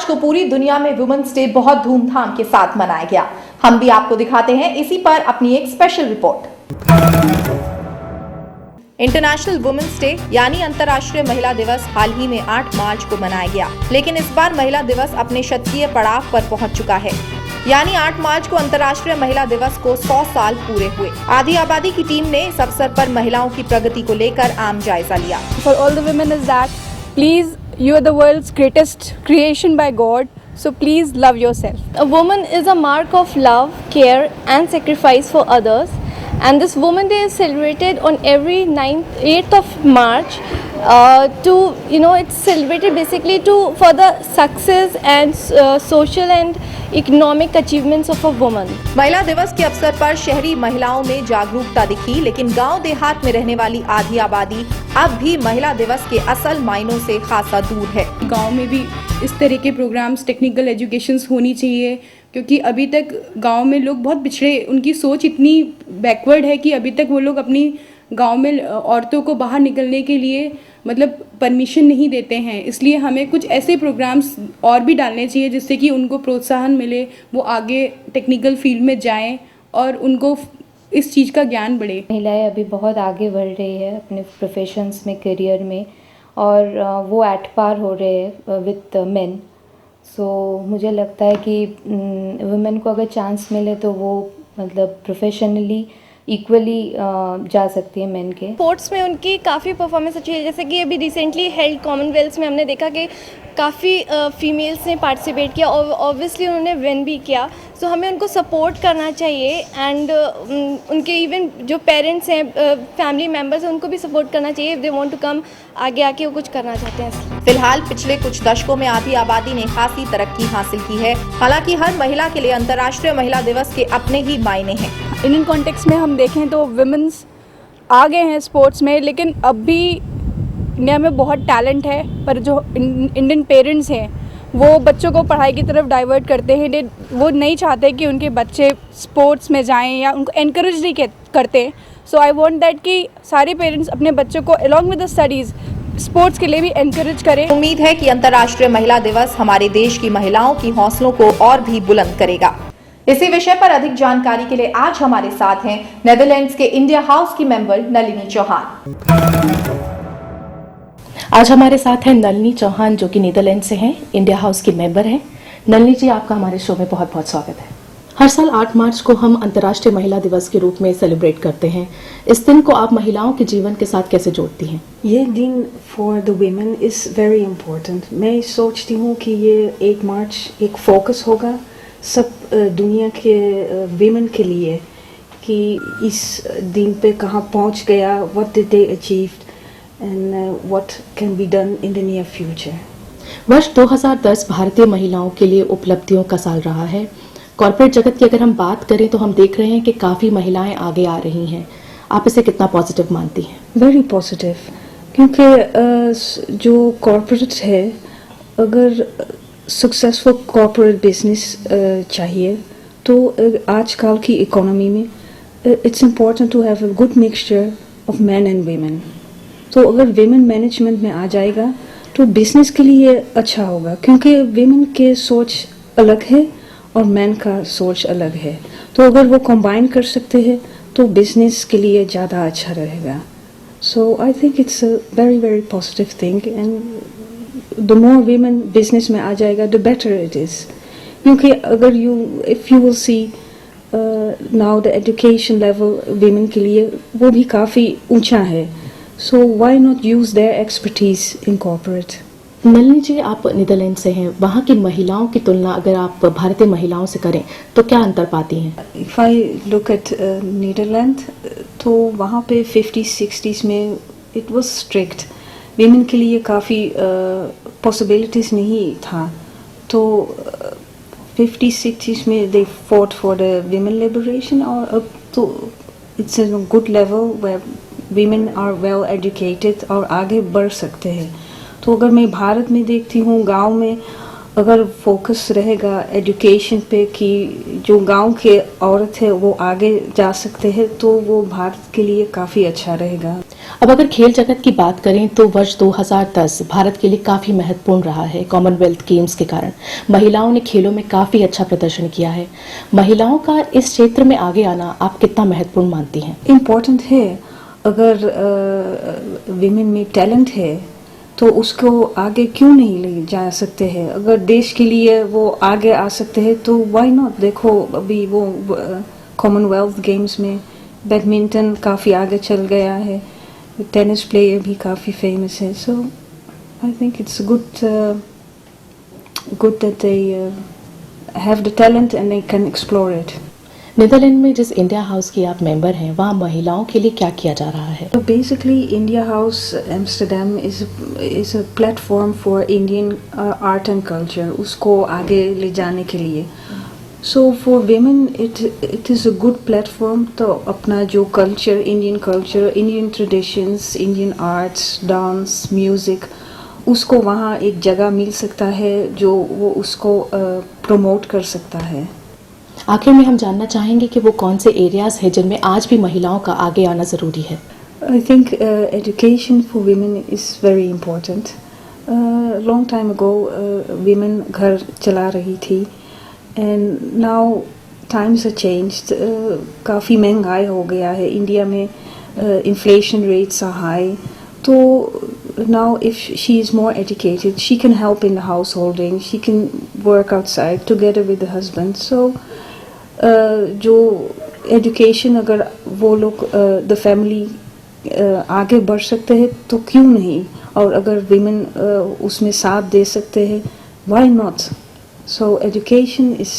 तो पूरी दुनिया में वुमेन्स डे बहुत धूमधाम के साथ मनाया गया। हम भी आपको दिखाते हैं इसी पर अपनी एक special report. International women's day यानी अंतर्राष्ट्रीय महिला दिवस हाल ही में 8 मार्च को मनाया गया, लेकिन इस बार महिला दिवस अपने शतकीय पड़ाव पर पहुंच चुका है। यानी 8 मार्च को अंतर्राष्ट्रीय महिला दिवस को 100 साल पूरे हुए। आधी आबादी की टीम ने इस अवसर पर महिलाओं की प्रगति को लेकर आम जायजा लिया। For all the women is that please, you are the world's greatest creation by God, so please love yourself. A woman is a mark of love, care and sacrifice for others, and this Women Day is celebrated on every 8th of March it's celebrated basically for the success and social and economic achievements of a woman. महिला दिवस के अवसर पर शहरी महिलाओं में जागरूकता दिखी, लेकिन गांव देहात में रहने वाली आधी आबादी अब भी महिला दिवस के असल मायनों से खासा दूर है। गांव में भी इस तरह के प्रोग्राम्स, टेक्निकल एजुकेशंस होनी चाहिए, क्योंकि अभी तक गांव में लोग बहुत पिछड़े, उनकी सोच इतनी बैकवर्ड है कि अभी तक वो लोग अपनी गांव में औरतों को बाहर निकलने के लिए परमिशन नहीं देते हैं। इसलिए हमें कुछ ऐसे प्रोग्राम्स और भी डालने चाहिए जिससे कि उनको प्रोत्साहन मिले, वो आगे टेक्निकल फील्ड में जाएं और उनको इस चीज़ का ज्ञान बढ़े। महिलाएं अभी बहुत आगे बढ़ रही है अपने प्रोफेशंस में, करियर में, और वो एट पार हो रहे हैं विथ मेन। सो मुझे लगता है कि वुमेन को अगर चांस मिले तो वो प्रोफेशनली इक्वली जा सकती है मेन के। स्पोर्ट्स में उनकी काफ़ी परफॉर्मेंस अच्छी है, जैसे कि अभी रिसेंटली हेल्ड कॉमनवेल्थ में हमने देखा कि काफ़ी फीमेल्स ने पार्टिसिपेट किया और ऑब्वियसली उन्होंने विन भी किया। सो हमें उनको सपोर्ट करना चाहिए एंड उनके इवन जो पेरेंट्स हैं, फैमिली मेम्बर्स हैं, उनको भी सपोर्ट करना चाहिए if they want to come, आगे आके वो कुछ करना चाहते हैं। फिलहाल पिछले कुछ दशकों में आधी आबादी ने खासी तरक्की हासिल की है। हालांकि हर महिला के लिए अंतर्राष्ट्रीय महिला दिवस के अपने ही मायने हैं। इंडियन कॉन्टेक्स्ट में हम देखें तो विमेंस आगे हैं स्पोर्ट्स में, लेकिन अब भी इंडिया में बहुत टैलेंट है, पर जो इंडियन पेरेंट्स हैं वो बच्चों को पढ़ाई की तरफ डाइवर्ट करते हैं। वो नहीं चाहते कि उनके बच्चे स्पोर्ट्स में जाएं या उनको एनकरेज नहीं करते। सो आई वांट दैट कि सारे पेरेंट्स अपने बच्चों को along with the studies sports के लिए भी एनकरेज करें। उम्मीद है कि अंतर्राष्ट्रीय महिला दिवस हमारे देश की महिलाओं की हौसलों को और भी बुलंद करेगा। इसी विषय पर अधिक जानकारी के लिए आज हमारे साथ हैं नेदरलैंड्स के इंडिया हाउस की मेंबर नलिनी चौहान। आज हमारे साथ हैं नलिनी चौहान, जो कि नीदरलैंड से हैं, इंडिया हाउस की मेंबर हैं। नलिनी जी, आपका हमारे शो में बहुत बहुत स्वागत है। हर साल 8 मार्च को हम अंतर्राष्ट्रीय महिला दिवस के रूप में सेलिब्रेट करते हैं। इस दिन को आप महिलाओं के जीवन के साथ कैसे जोड़ती हैं? ये दिन for the women is very important. मैं सोचती हूँ कि ये 8 मार्च एक फोकस होगा सब दुनिया के वीमेन के लिए कि इस दिन पे कहाँ पहुँच गया, what did they achieved and what can be done in the near future. वर्ष 2010 भारतीय महिलाओं के लिए उपलब्धियों का साल रहा है। कॉर्पोरेट जगत की अगर हम बात करें तो हम देख रहे हैं कि काफ़ी महिलाएं आगे आ रही हैं। आप इसे कितना पॉजिटिव मानती हैं? वेरी पॉजिटिव, क्योंकि जो कॉर्पोरेट है, अगर सक्सेसफुल कॉर्पोरेट बिजनेस चाहिए तो आजकल की इकोनॉमी में it's important to have a good mixture of man and women. तो अगर वीमेन मैनेजमेंट में आ जाएगा तो बिजनेस के लिए अच्छा होगा, क्योंकि वीमेन के सोच अलग है और मैन का सोच अलग है। तो अगर वो कंबाइन कर सकते हैं तो बिजनेस के लिए ज़्यादा अच्छा रहेगा। So I think it's a very very positive thing, and the more women business में आ जाएगा द बेटर इट इज़। क्योंकि अगर if you will see now the education level women के लिए वो भी काफ़ी ऊंचा है। So why not use their expertise in corporate. Nalini ji, आप नीदरलैंड से हैं, वहाँ की महिलाओं की तुलना अगर आप भारतीय महिलाओं से करें तो क्या अंतर पाती हैं? If I look at Netherland, तो वहाँ पे 50-60s में इट वाज स्ट्रिक्ट, वीमेन के लिए काफ़ी पॉसिबिलिटीज़ नहीं था। तो 50-60s में they fought for the women liberation, और अब तो it's a good level where women are well educated और आगे बढ़ सकते हैं। तो अगर मैं भारत में देखती हूँ, गांव में अगर फोकस रहेगा एजुकेशन पे कि जो गांव के औरत है वो आगे जा सकते हैं तो वो भारत के लिए काफ़ी अच्छा रहेगा। अब अगर खेल जगत की बात करें तो वर्ष 2010 भारत के लिए काफी महत्वपूर्ण रहा है। कॉमनवेल्थ गेम्स के कारण महिलाओं ने खेलों में काफी अच्छा प्रदर्शन किया है। महिलाओं का इस क्षेत्र में आगे आना आप कितना महत्वपूर्ण मानती हैं? इम्पोर्टेंट है। अगर विमेन में टैलेंट है तो उसको आगे क्यों नहीं ले जा सकते हैं। अगर देश के लिए वो आगे आ सकते हैं तो व्हाई नॉट। देखो अभी वो कॉमनवेल्थ गेम्स में बैडमिंटन काफ़ी आगे चल गया है, टेनिस प्लेयर भी काफ़ी फेमस है। So I think it's good that they have the talent and they can explore it. Netherlands में जिस इंडिया हाउस की आप मेंबर हैं वहाँ महिलाओं के लिए क्या किया जा रहा है? So basically, India House Amsterdam is a platform for Indian art and culture. उसको आगे ले जाने के लिए. So for women, it is a good platform. तो अपना जो culture, Indian traditions, Indian arts, dance, music, उसको वहाँ एक जगह मिल सकता है जो वो उसको promote कर सकता है. आखिर में हम जानना चाहेंगे कि वो कौन से एरियाज हैं जिनमें आज भी महिलाओं का आगे आना ज़रूरी है? I think education for women is very important. Long time ago, women घर चला रही थी, and now times have changed. काफ़ी महंगाई हो गया है इंडिया में, inflation rates are high. तो now if she is more educated, she can help in the householding, she can work outside together with the husband. So जो education अगर वो लोग द फैमिली आगे बढ़ सकते हैं तो क्यों नहीं, और अगर विमेन उसमें साथ दे सकते हैं why not. So education is